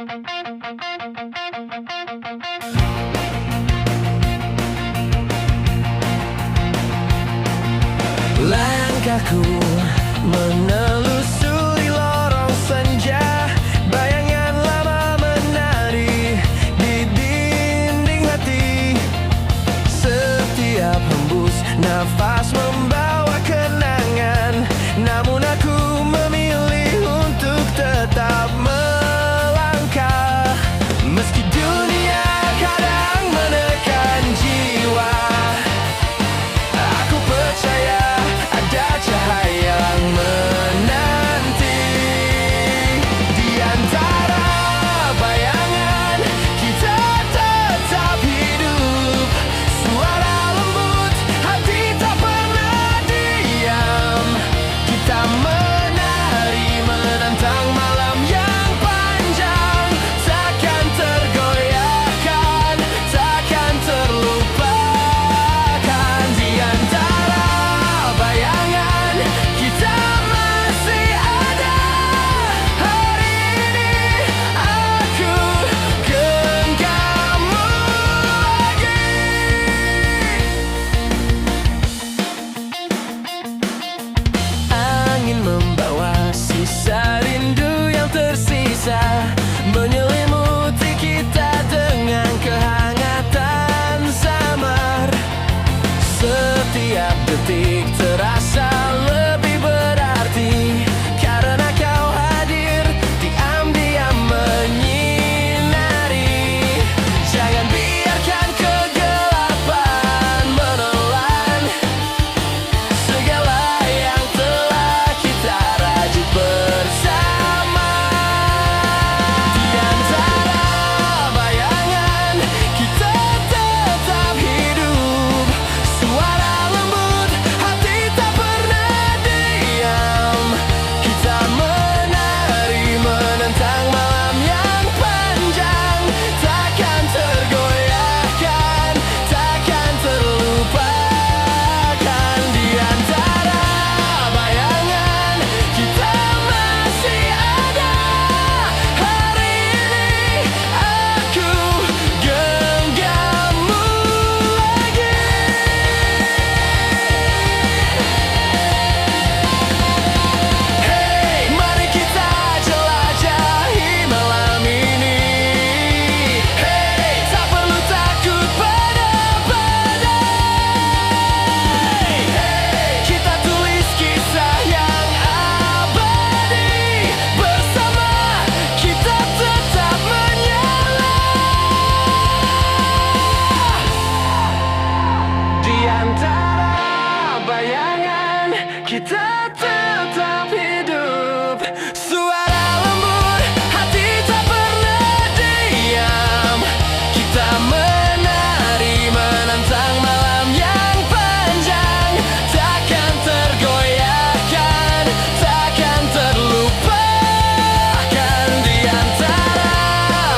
Langkahku menelusuri lorong senja, bayangan lama menari di dinding hati. Setiap hembus nafas membawa kenangan, namun aku memilih untuk tetap melangkah. Meski dunia kadang menekan jiwa, aku percaya ada cahaya yang menanti. Di antara bayangan kita tetap hidup, suara lembut, hati tak pernah diam. Kita menari menantang malam yang panjang, takkan tergoyahkan, takkan terlupakan. Di antara bayangan kita masih ada. Hari ini aku genggammu lagi. Angin membawa sisa rindu yang tersisa, menyelimuti kita dengan kehangatan samar. Setiap detik terasa lebih berarti, karena kau hadir diam-diam menyinari. Jangan biarkan kegelapan menelan segala yang telah kita rajut bersama. Di antara bayangan kita tetap hidup, suara lembut, hati tak pernah diam. Kita menari menantang malam yang panjang, takkan tergoyahkan, takkan terlupakan. Di antara bayangan kita masih ada. Hari ini aku genggammu lagi. Hey, mari kita jelajahi malam ini. Hey, tak perlu takut pada badai. Hey, kita tulis kisah yang abadi. Bersama kita tetap menyala. Di antara bayangan kita tetap hidup, suara lembut, hati tak pernah diam. Kita menari menantang malam yang panjang, takkan tergoyahkan, takkan terlupakan. Di antara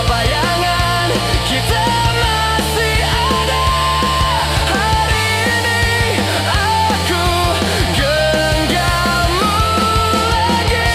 bayangan kita masih ada. Hari ini aku genggammu lagi.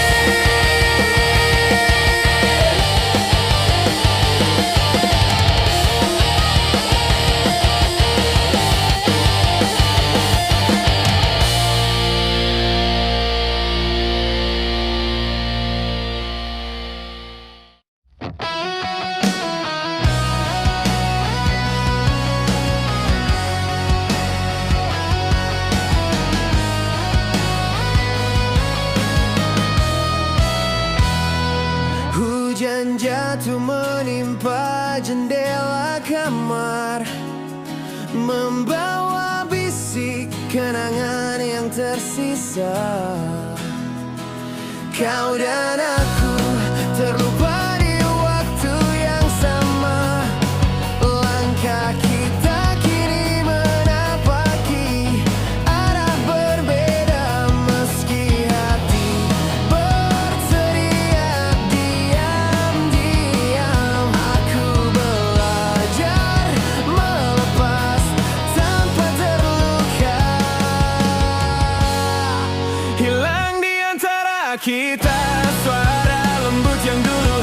Hujan jatuh menimpa jendela kamar, membawa bisik kenangan yang tersisa. Kau dan aku terlupa di waktu yang sama. Langkah kita kini menapaki arah berbeda, meski hati berteriak diam-diam. Aku belajar melepas tanpa terluka, hilang di antara kita suara lembut yang dulu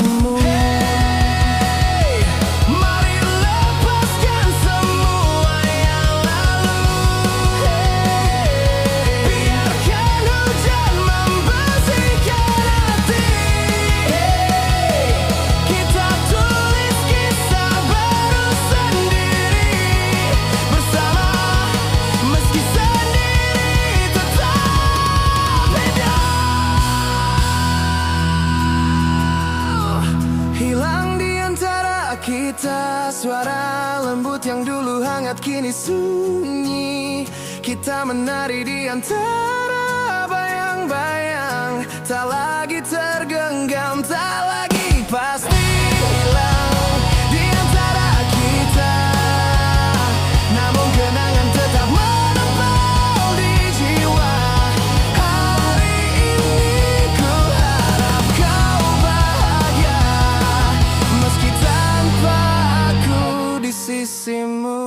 sisimu. Hey, mari lepaskan semua yang lalu. Hey, biarkan hujan membersihkan hati. Hey, kita tulis kisah baru sendiri bersama, meski sendiri tetap beda. Hilang di antara kita suara lembut yang dulu hangat kini sunyi. Kita menari di antara bayang-bayang, tak lagi tergenggam, tak lagi pasti. Hilang di antara kita, namun kenangan tetap menempel di jiwa. Hari ini ku harap kau bahagia, meski tanpa aku di sisimu.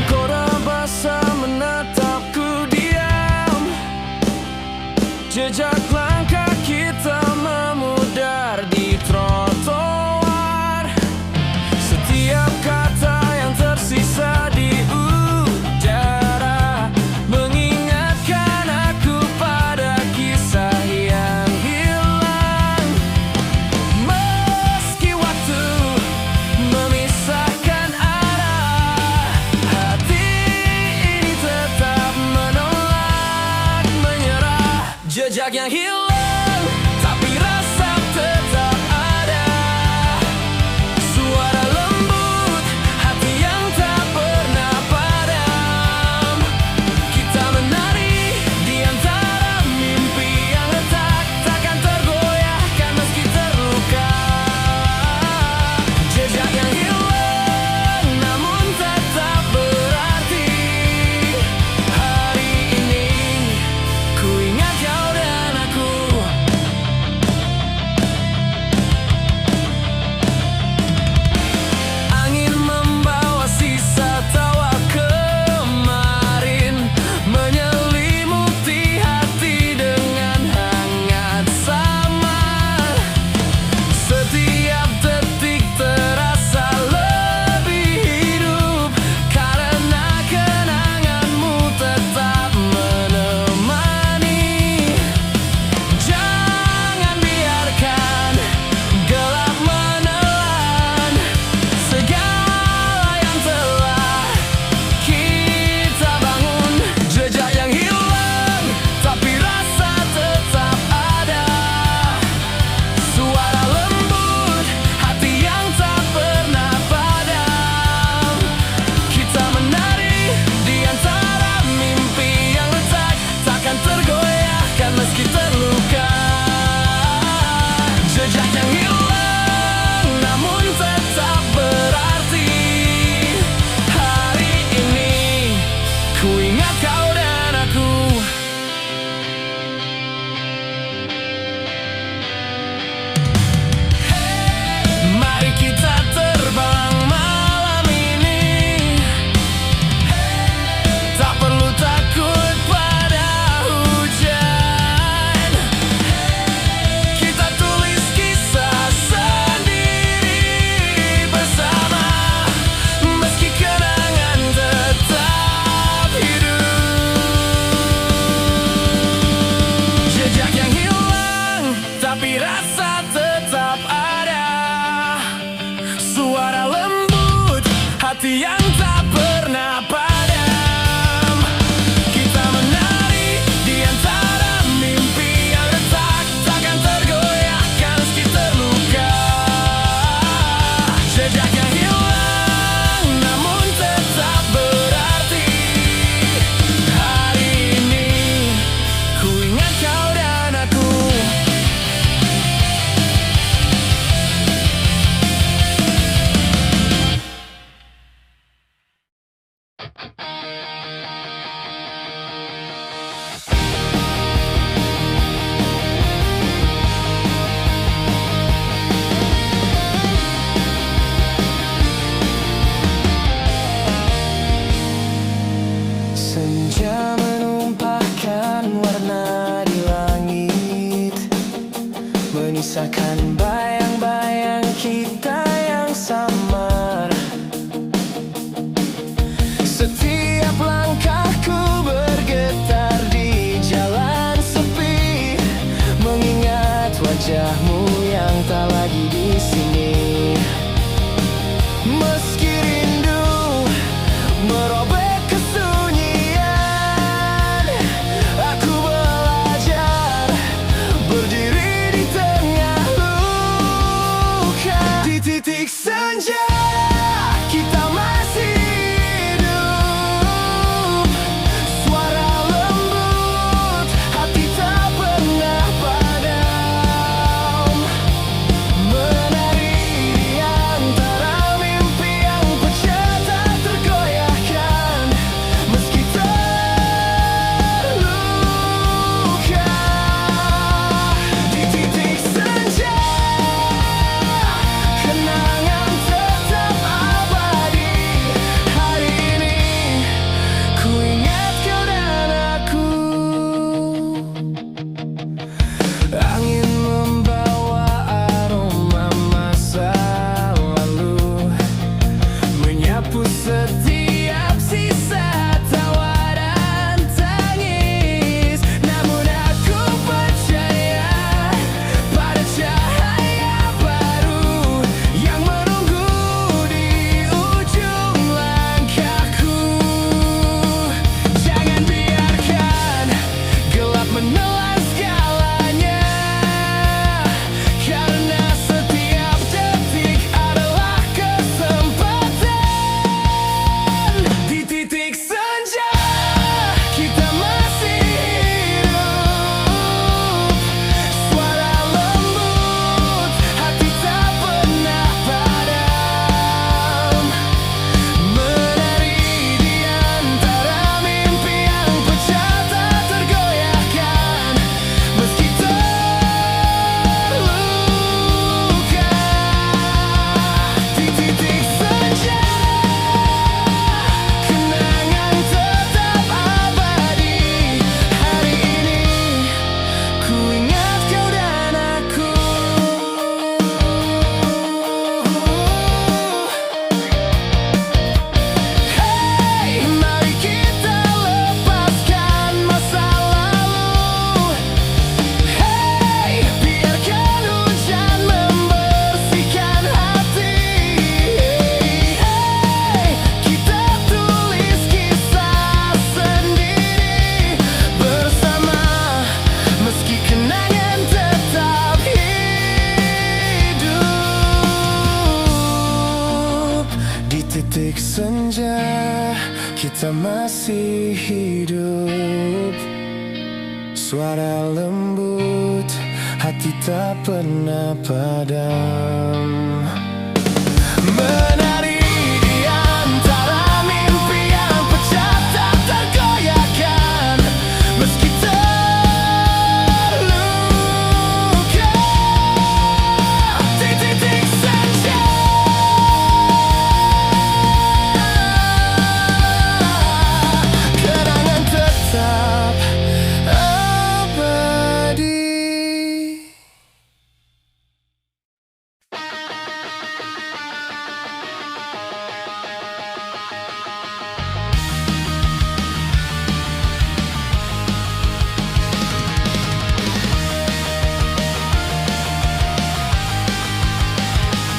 Koran basah menatapku diam, jejak langkah kita memudar di trotoar. Setiap kata yang tersisa di udara mengingatkan aku pada kisah yang hilang. Meski waktu memisahkan arah, hati ini tetap menolak menyerah. Jejak yang hilang, tapi rasa tetap ada. Suara lembut, hati yang tak pernah padam. Kita menari di antara mimpi yang retak, takkan tergoyahkan meski terluka. Jejak yang hilang, namun tetap berarti. Hari ini ku ingat kau dan aku. Angin membawa sisa tawa kemarin, menyelimuti hati dengan hangat samar. Setiap detik terasa lebih hidup, karena kenanganmu tetap menemani. Jangan biarkan gelap menelan segala yang telah kita bangun. Jejak yang hilang, tapi rasa tetap ada. Suara lembut, hati yang tak pernah padam. Kita menari di antara mimpi yang retak, takkan tergoyahkan meski terluka. Jejak yang hilang, namun tetap berarti. Hari ini ku ingat kau dan aku. Mari kita terbang malam ini, tak perlu takut pada hujan. Kita tulis kisah sendiri bersama, meski kenangan tetap hidup. Jejak yang hilang, tapi rasa tetap ada. Suara lembut, hati yang tak pernah padam. Kita menari di antara mimpi yang retak, takkan tergoyahkan meski terluka. Jejak yang hilang, namun tetap berarti. Hari ini ku ingat kau dan aku. senja, kita masih hidup. Suara lembut, hati tak pernah padam. Menari di antara mimpi yang pecah tak tergoyahkan. Meski terluka di titik senja, kenangan tetap abadi. Hari ini ku ingat kau dan aku. Angin membawa aroma masa lalu, menyapu setiap sisa tawa dan tangis. Namun aku percaya pada cahaya baru yang menunggu di ujung langkahku. Jangan biarkan gelap menelan segalanya, karena setiap detik adalah kesempatan. Di titik senja, kita masih hidup. Suara lembut, hati tak pernah padam. Menari di antara mimpi yang pecah tak tergoyahkan. Meski terluka di titik senja, kenangan tetap abadi. Hari ini ku ingat kau dan aku. Hey, mari kita lepaskan masa lalu. Hey, biarkan hujan membersihkan hati. Hey, kita tulis kisah sendiri bersama, meski kenangan tetap hidup. Di titik senja, kita masih hidup. Suara lembut, hati tak pernah padam. Menari di antara mimpi yang pecah tak tergoyahkan. Meski terluka di titik senja, kenangan tetap abadi.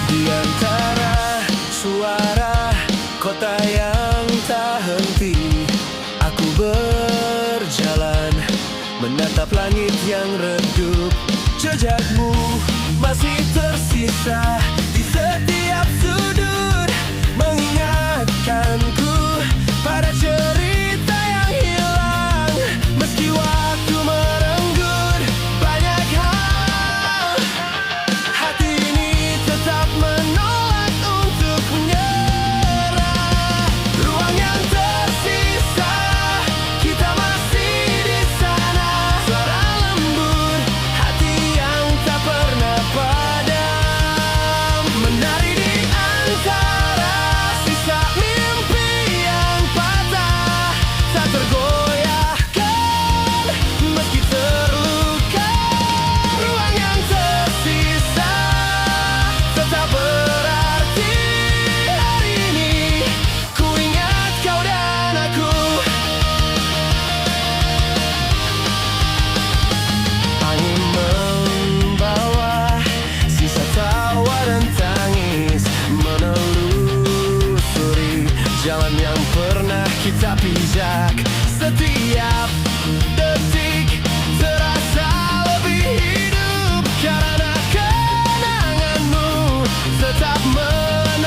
Di antara suara kota yang tak henti, aku berjalan menatap langit yang redup. Jejakmu masih tersisa di setiap sudut, mengingatkanku pada cerita yang hilang. Meski waktu merenggut banyak hal, hati ini tetap menolak untuk menyerah. Ruang yang tersisa, kita masih di sana. Suara lembut, hati yang tak pernah padam. Menari di antara sisa mimpi yang patah, tak tergoyahkan meski terluka. Ruang yang tersisa tetap berarti. Hari ini ku ingat kau dan aku. Angin membawa sisa tawa dan tangis, menelusuri jalan yang pernah kita pijak. Setiap detik terasa lebih hidup, karena kenanganmu tetap menanti.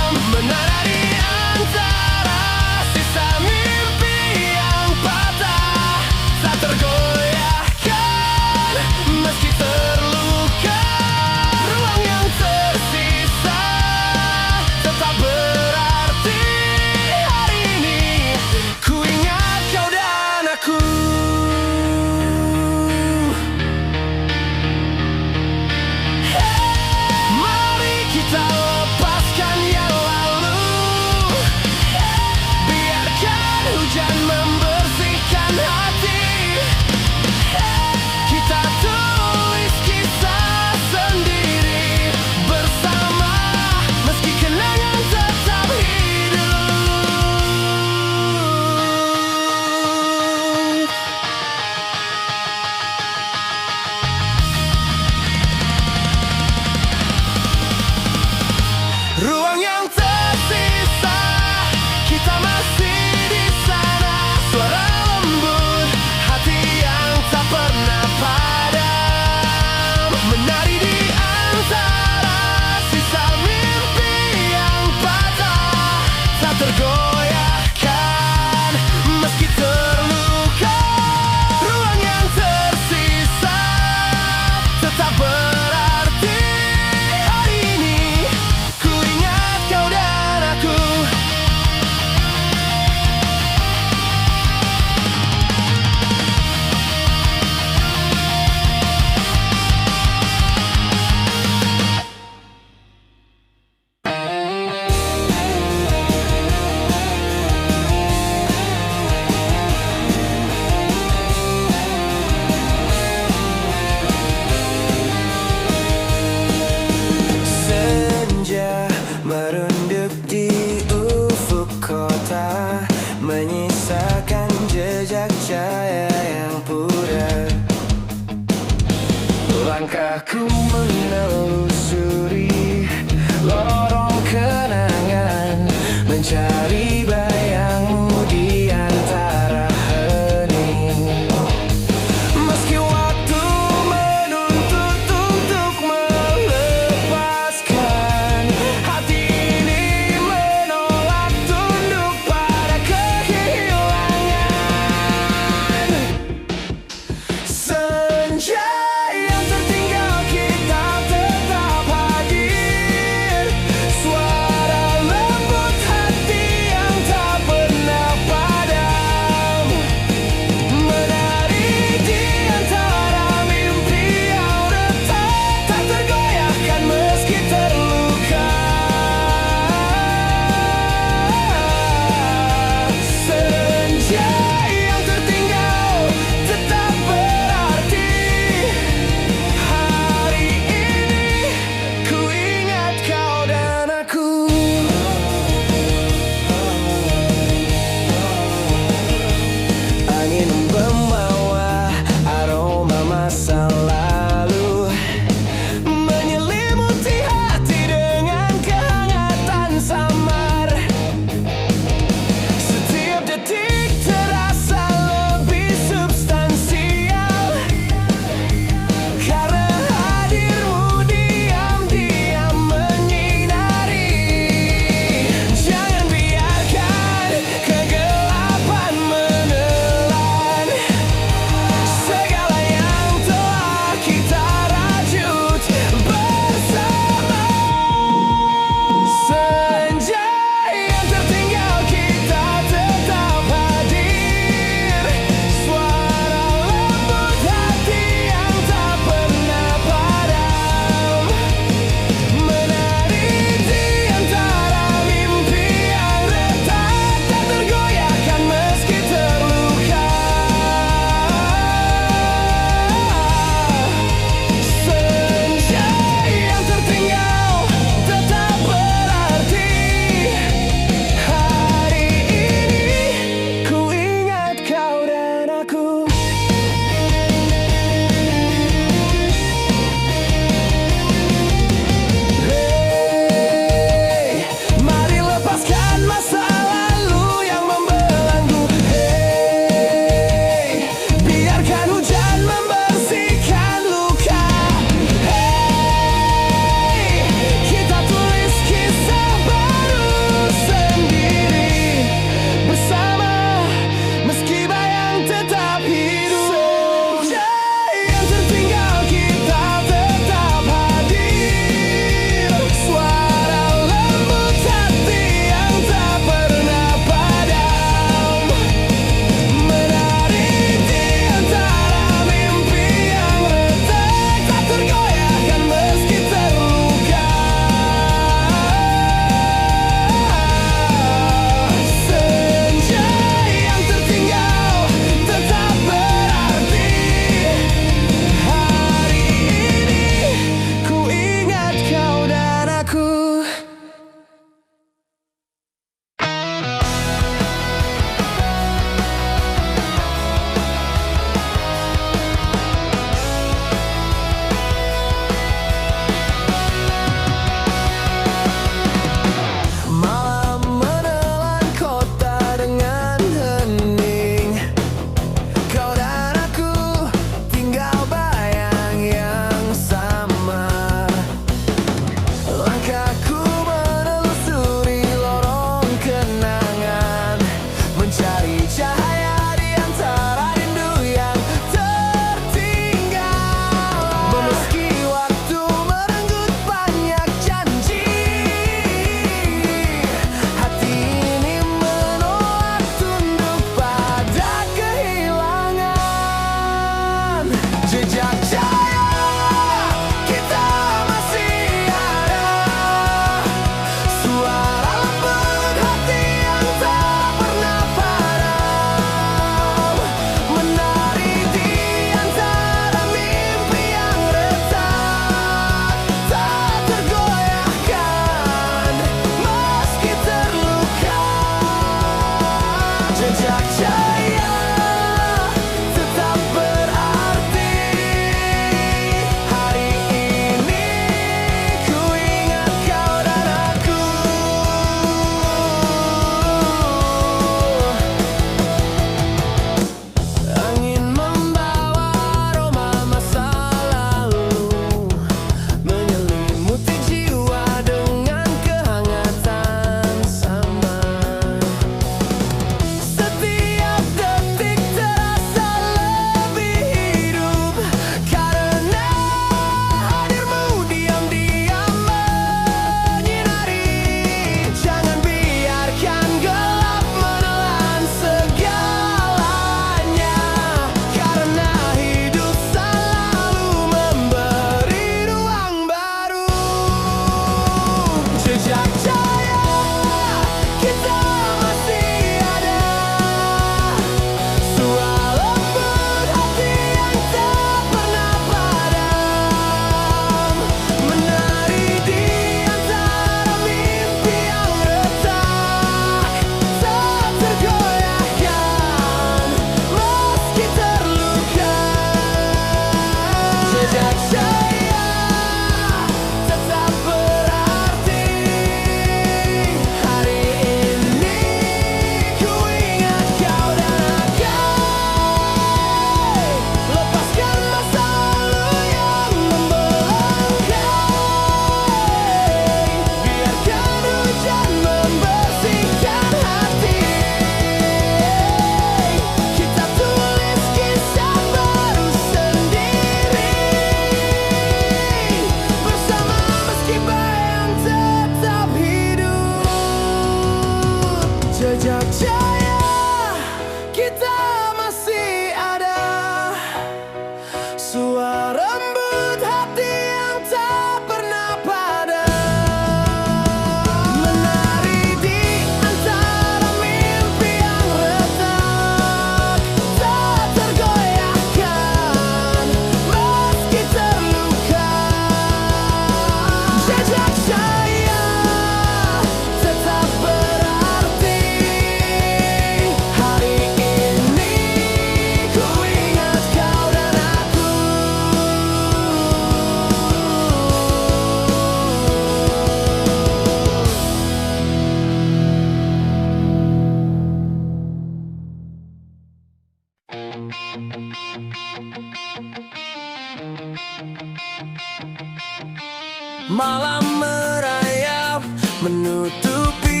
Malam merayap menutupi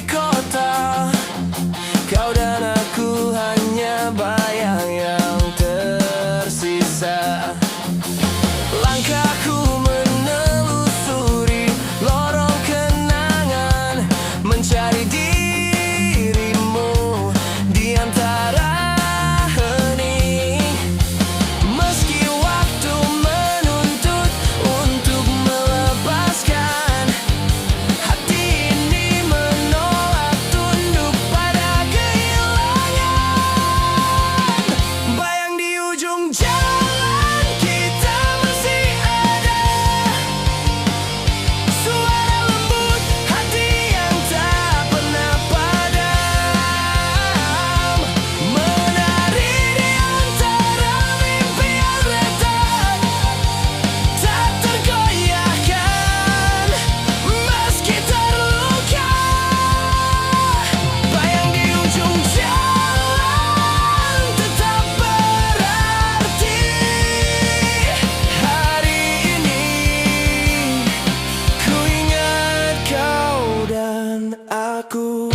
kota. Kau dan aku hanya bayang yang tersisa. Langkahku menelusuri lorong kenangan, mencari dirimu di antara hening. Meski waktu menuntut untuk melepaskan, hati ini menolak tunduk pada kehilangan. Bayang di ujung jalan kita masih ada, suara lembut hati yang tak pernah padam, menari di antara mimpi yang retak, tak tergoyahkan meski terluka. Bayang di ujung jalan tetap berarti. Hari ini ku ingat kau dan aku.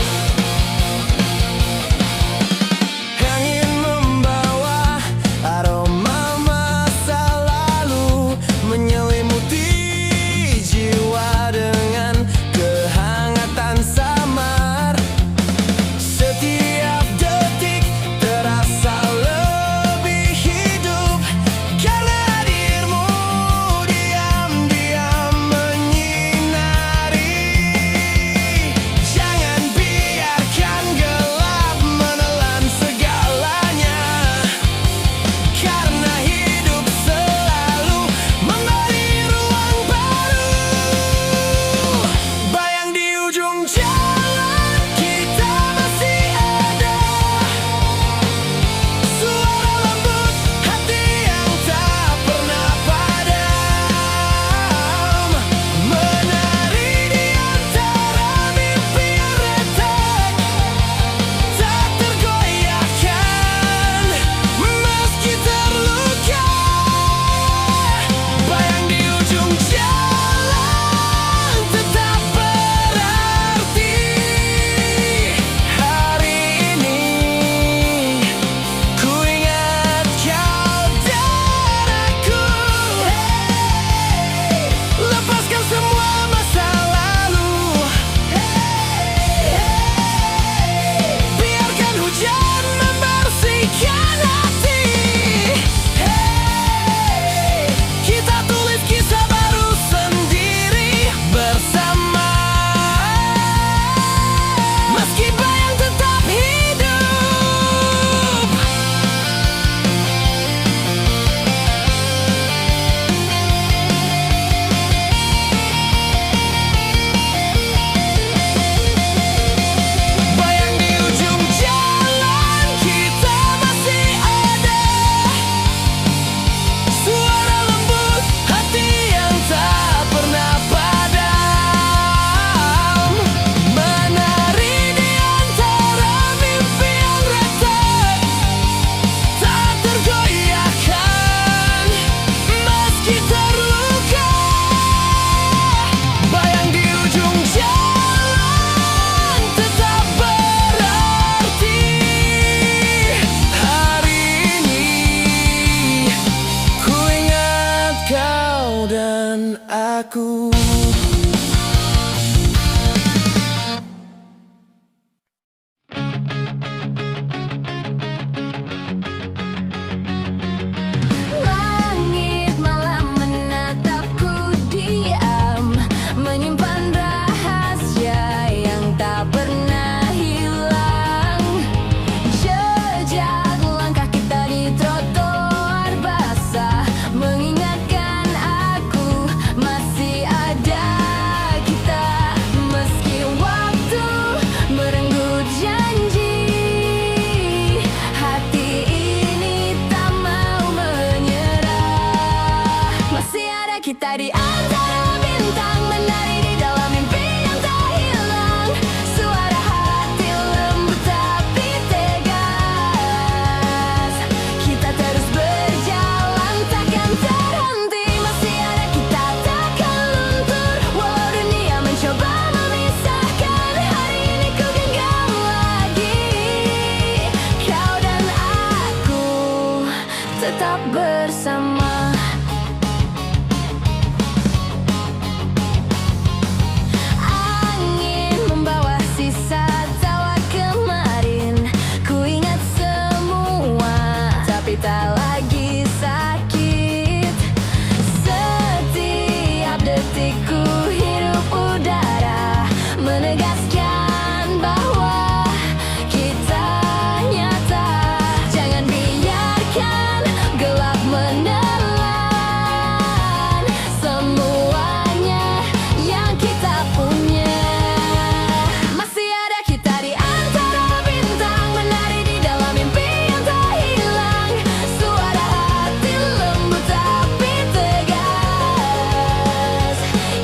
Angin membawa aroma masa lalu, menyelimuti jiwa dengan kehangatan samar. Setiap detik terasa lebih hidup karena hadirmu diam-diam menyinari. Jangan biarkan gelap menelan segalanya, karena hidup selalu memberi ruang baru. Bayang di ujung jalan kita masih ada, suara lembut hati yang tak pernah padam, menari di antara mimpi yang retak, tak tergoyahkan meski terluka. Bayang di ujung jalan tetap berarti. Hari ini ku ingat kau dan aku. Lepaskan semua masa lalu, biarkan hujan membersihkan hati. Kita tulis kisah baru sendiri bersama, meski bayang tetap hidup. Bayang di ujung jalan kita masih ada, suara lembut hati yang tak pernah padam, menari di antara mimpi yang retak, tak tergoyahkan meski terluka. Bayang di ujung jalan tetap berarti. Hari ini ku ingat kau dan aku. Langit malam menatapku diam, menyimpan rahasia yang tak pernah hilang. Jejak langkah kita di trotoar basah mengingatkan aku masih ada. bersama. Angin membawa sisa tawa kemarin. Ku ingat semua, tapi tak lagi sakit. Setiap detikku hirup udara, menegaskan bahwa kita nyata. Jangan biarkan gelap menelan semuanya yang kita punya. Masih ada kita di antara bintang, menari di dalam mimpi yang tak hilang. Suara hati lembut tapi tegas.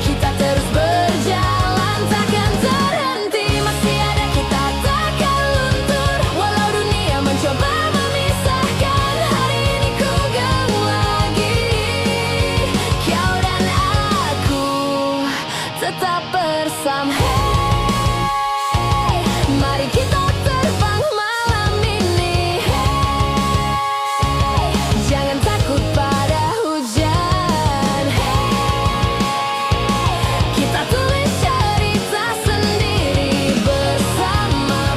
Kita terus berjalan, takkan terhenti. Masih ada kita, takkan luntur. Walau dunia mencoba memisahkan, hari ini ku gang lagi. Kau dan aku tetap bersama. Hey, mari kita terbang malam ini. Hey, jangan takut pada hujan. Hey, kita tulis cerita sendiri bersama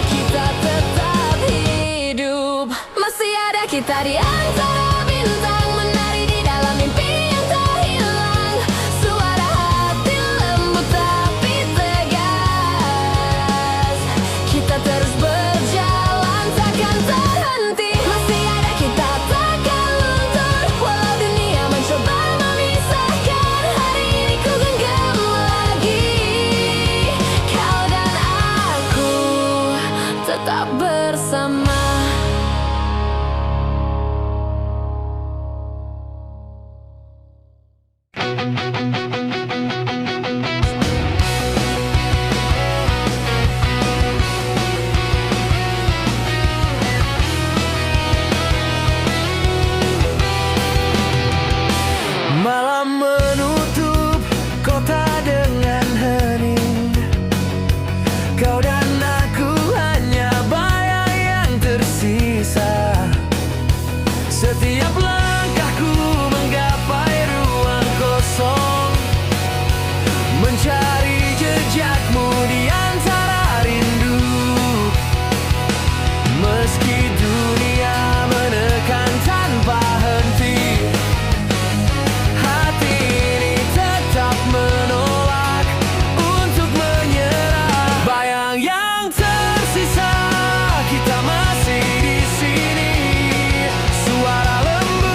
kita tetap hidup. Masih ada kita di antara bintang, menari di dalam mimpi yang tak hilang. Suara hati lembut tapi tegas. Kita terus berjalan, takkan terhenti. Masih ada kita, takkan luntur. Walau dunia mencoba memisahkan, hari ini ku genggam lagi. Kau dan aku tetap bersama. Malam menutup kota dengan hening. Kau dan aku hanya bayang yang tersisa. Setiap langkahku menggapai ruang kosong, mencari jejakmu di antara rindu. Meski dunia menekan tanpa henti, hati ini tetap menolak untuk menyerah. Bayang yang tersisa, kita masih di sini. Suara lembut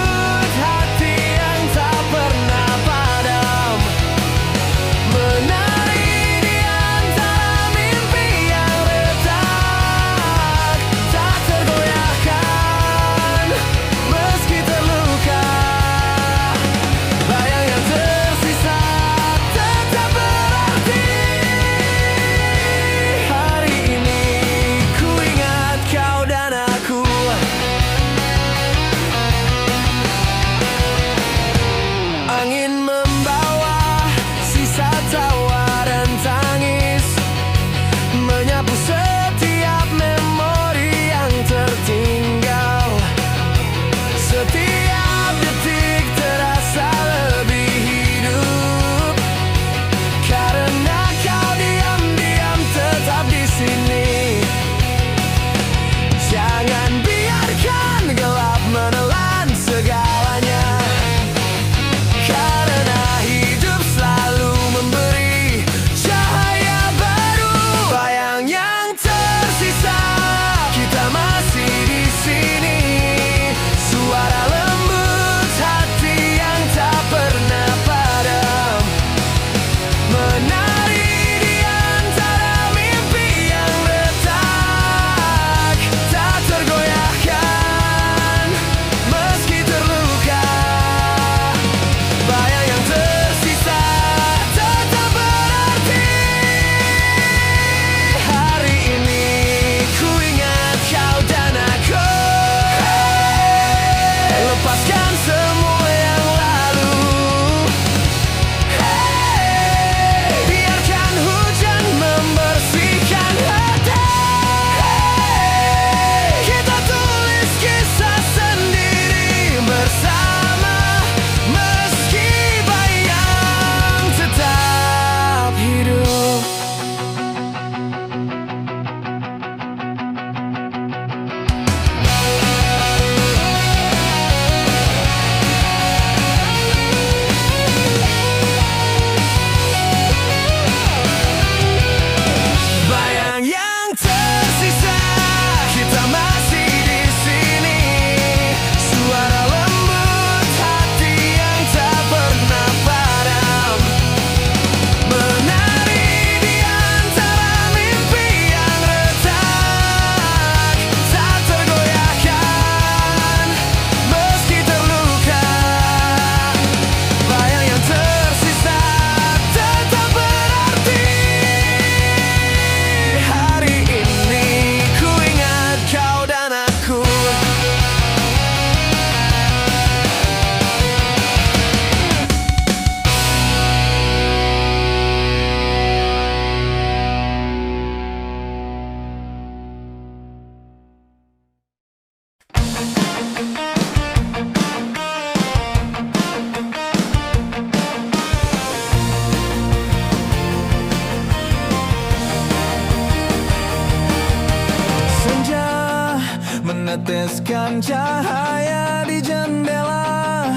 Teteskan cahaya di jendela,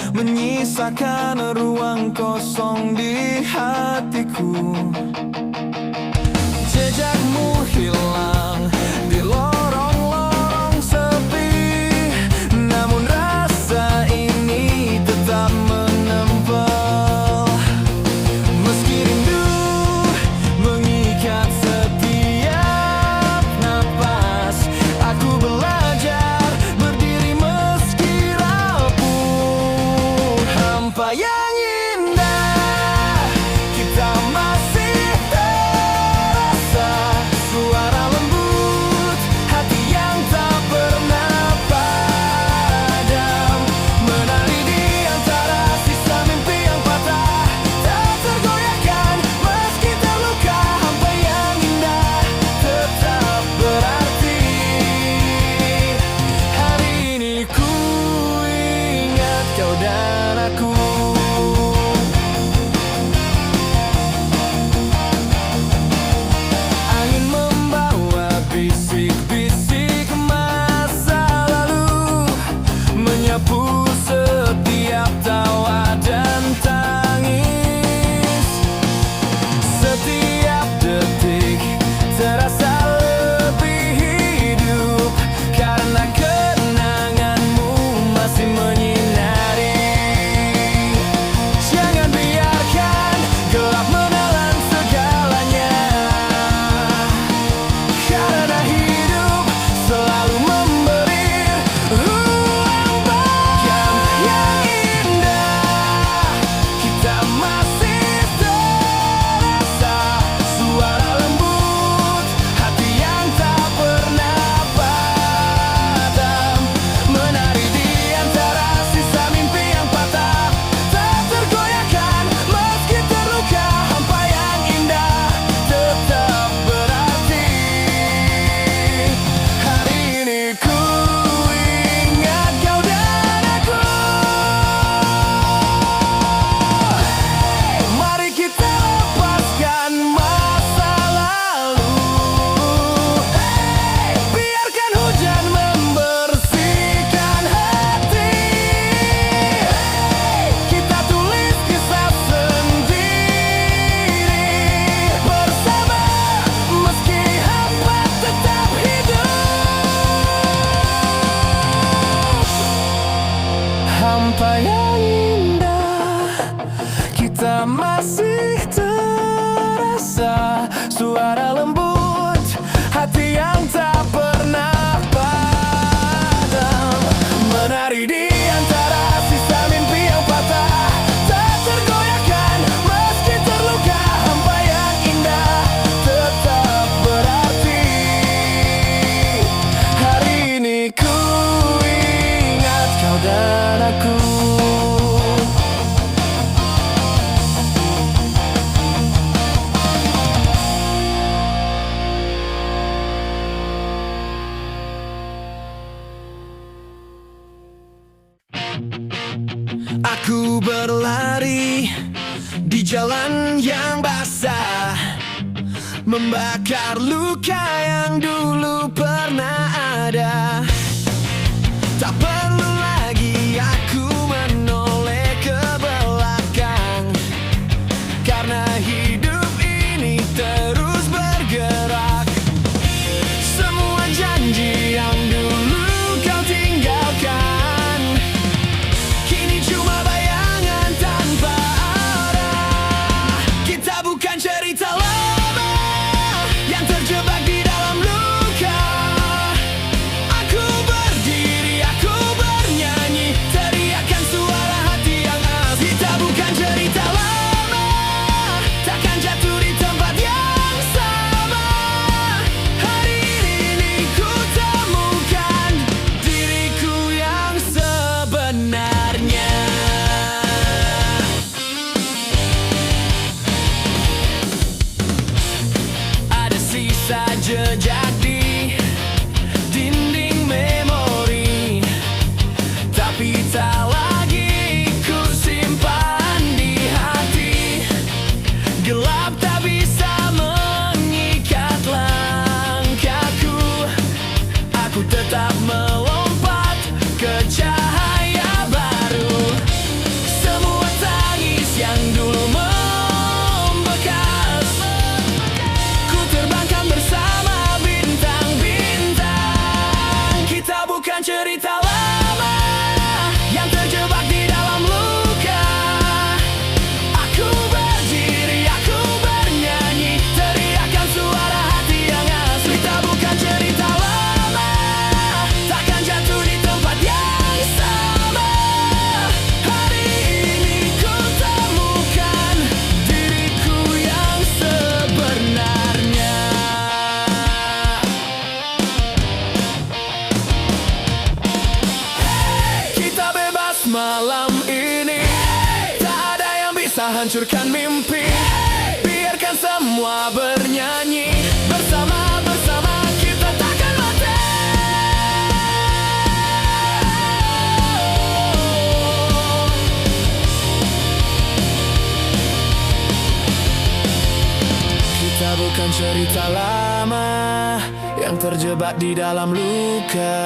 menyisakan ruang kosong di hatiku. Jejakmu hilang di lorong-lorong sepi, namun rasa ini tetap menempel. Meski rindu mengikat setiap napas, aku belajar berdiri meski rapuh. Hampa yang indah, kita masih terasa. Suara lembut, hati yang tak pernah padam, menari di antara sisa mimpi yang patah. Tak tergoyahkan meski terluka, hampa yang indah tetap berarti. Hari ini ku ingat kau dan aku. Angin membawa bisik-bisik masa lalu, menyapu setiap tawa dan tangis. Setiap detik terasa lebih hidup, karena kenanganmu masih menyinari. Jangan biarkan gelap menelan segalanya, karena hidup selalu memberi ruang bagi yang indah. Kita masih terasa. Suara lembut, hati yang tak pernah padam, menari di antara sisa mimpi yang patah. Tak tergoyahkan meski terluka, hampa yang indah tetap berarti. Hari ini ku ingat kau dan aku. Mari kita lepaskan masa lalu, biarkan hujan membersihkan hati. Kita tulis kisah sendiri bersama, meski hampa tetap hidup. Hampa yang indah, kita masih terasa. Suara lembut, hati yang tak pernah padam, menari di antara sisa mimpi yang patah. Tak tergoyahkan meski terluka, hampa yang indah tetap berarti. Hari ini ku ingat kau dan aku. Aku berlari di jalan yang basah, membakar luka yang dulu pernah ada. Tak perlu lagi aku menoleh ke belakang, karena hidup ini terus bergerak. Semua janji yang dulu kau tinggalkan, kini cuma bayangan tanpa arah. Kita bukan cerita lama yang terjebak di dalam luka. Aku berdiri, aku malam ini. Tak ada yang bisa hancurkan mimpi. Biarkan semua bernyanyi. Bersama-bersama kita takkan mati. Kita bukan cerita lama yang terjebak di dalam luka.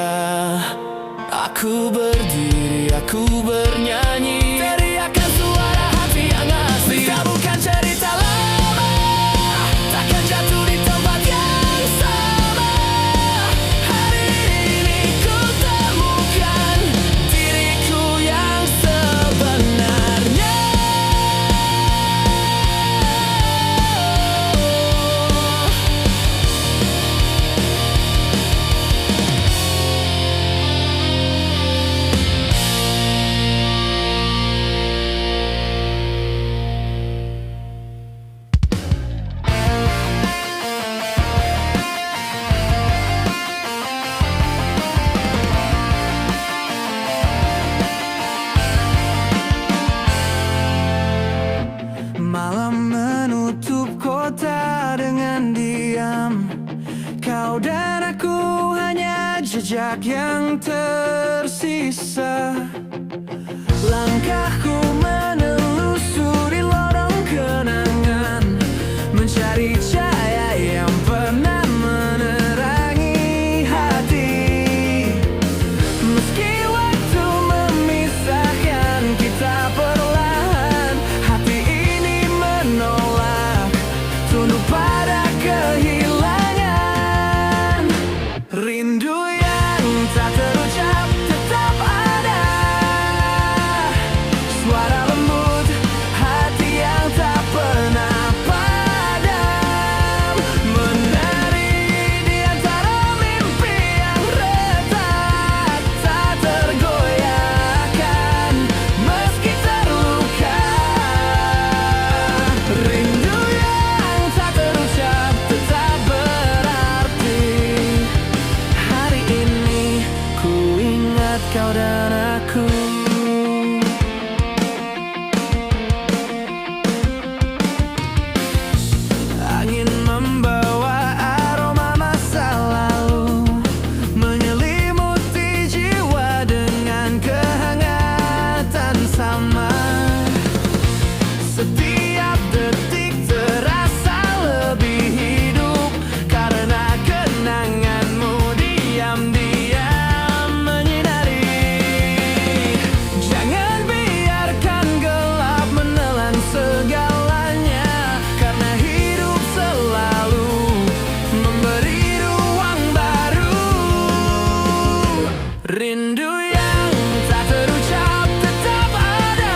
Aku berdiri, aku bernyanyi, teriakan suara hati yang asli. Kita bukan cerita lama, takkan jatuh di tempat yang sama. Hari ini ku temukan diriku yang sebenarnya. Malam menutup kota dengan diam. Kau dan aku hanya jejak yang tersisa. Langkahku menelusuri lorong kenangan, mencari cahaya yang pernah menerangi hati. Meski waktu memisahkan kita perlahan, hati ini menolak tunduk pada kehilangan. Rindu yang tak terucap tetap ada. Suara lembut, hati yang tak pernah padam, menari di antara mimpi yang retak, tak tergoyahkan meski terluka. Rindu yang tak terucap tetap berarti. Hari ini ku ingat kau dan aku. Angin membawa aroma masa lalu, menyelimuti jiwa dengan kehangatan sama. Setiap detik terasa lebih hidup karena kenanganmu diam-diam menyinari. Jangan biarkan gelap menelan segalanya, karena hidup selalu memberi ruang baru. Rindu yang tak terucap tetap ada.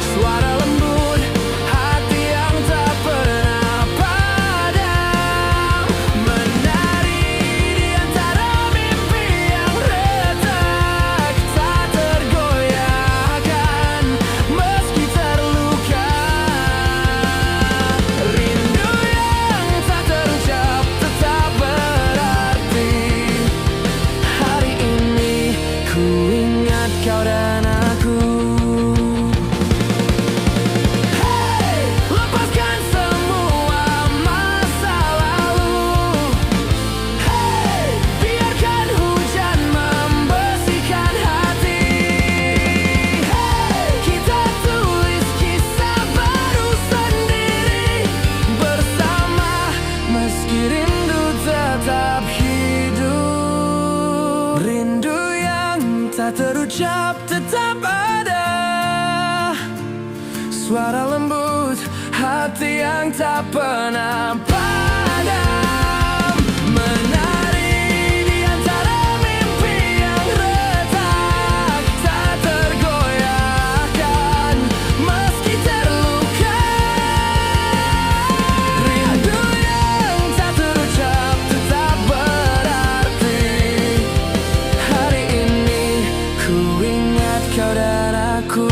Suara lembut, hati yang tak pernah padam, menari di antara mimpi yang retak, tak tergoyahkan meski terluka. Rindu yang tak terucap tetap berarti. Hari ini ku ingat kau dan aku. Hey, lepaskan semua masa lalu. Hey, biarkan hujan membersihkan hati. Hey, kita tulis kisah baru sendiri bersama, meski rindu tetap hidup. Rindu yang tak terucap tetap ada. Suara lembut, hati yang tak pernah padam, menari di antara mimpi yang retak, tak tergoyahkan meski terluka. Rindu yang tak terucap tetap berarti. Hari ini ku ingat kau dan aku.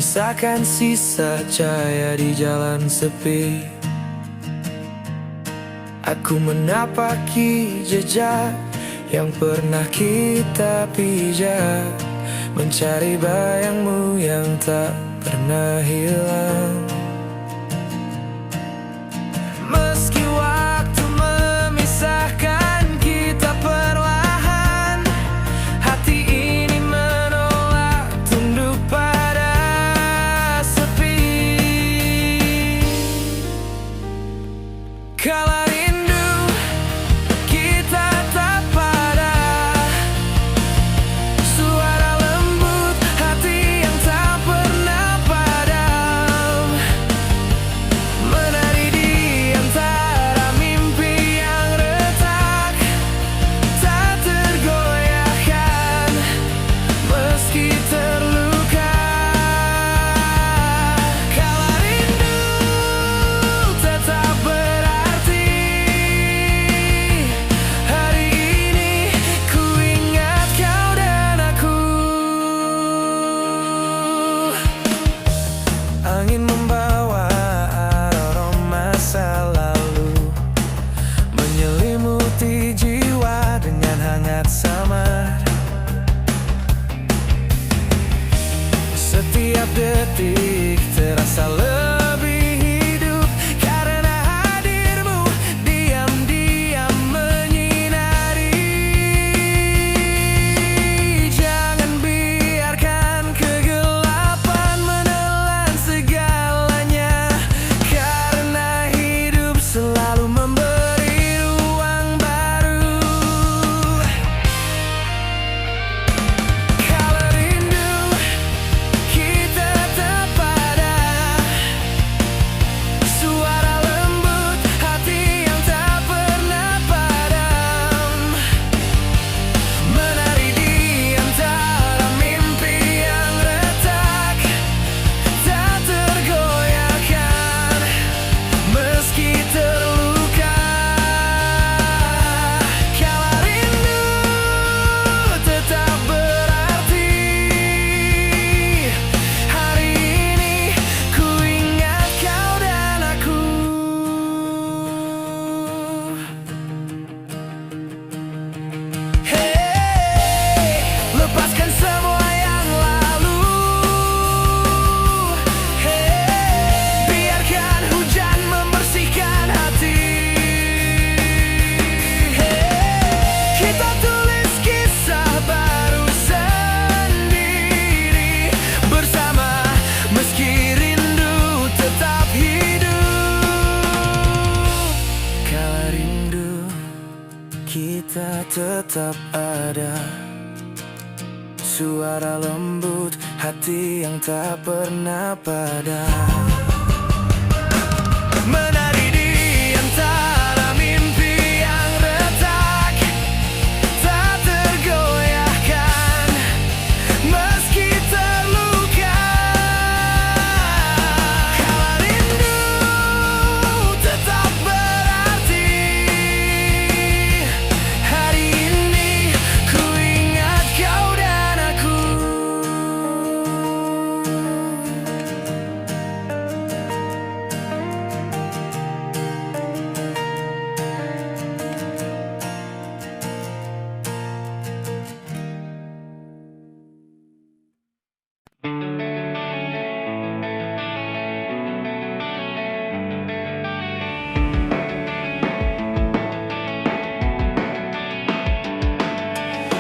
menyisakan sisa cahaya di jalan sepi. Aku menapaki jejak yang pernah kita pijak, mencari bayangmu yang tak pernah hilang. Meski waktu memisahkan kita perlahan, hati ini menolak tunduk pada sepi. Kala rindu kita tak pada, suara lembut hati yang tak pernah padam, menari di antara mimpi yang retak, tak tergoyahkan meski terluka. Kala rindu tetap berarti, hari ini ku ingat kau dan aku. Angin membawa aroma masa lalu, menyelimuti jiwa dengan hangat samar. Setiap detik terasa lebih hidup karena hadirmu diam-diam menyinari. Jangan biarkan kegelapan menelan segalanya, karena hidup selalu memberi ruang baru. Kala rindu kita tak pada, suara lembut hati yang tak pernah padam, menari di antara mimpi yang retak, tak tergoyahkan meski terluka. Kala rindu tetap berarti, hari ini ku ingat kau dan aku. Hey, lepaskan semua yang lalu. Hey, biarkan hujan membersihkan hati. Hey, kita tulis kisah baru sendiri bersama, meski rindu tetap hidup. Kala rindu kita tetap ada, suara lembut hati yang tak pernah padam, menari di antara mimpi yang retak, tak tergoyahkan meski terluka. Kala rindu tetap berarti, hari ini ku ingat kau dan aku.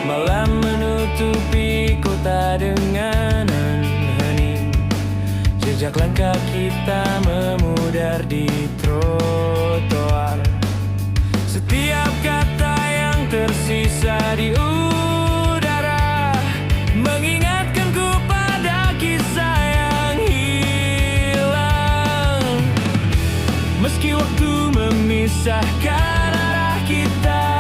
Malam menutupi kota dengan hening, jejak langkah kita memudar di trotoar. Setiap kata yang tersisa di udara mengingatkanku pada kisah yang hilang. Meski waktu memisahkan arah kita,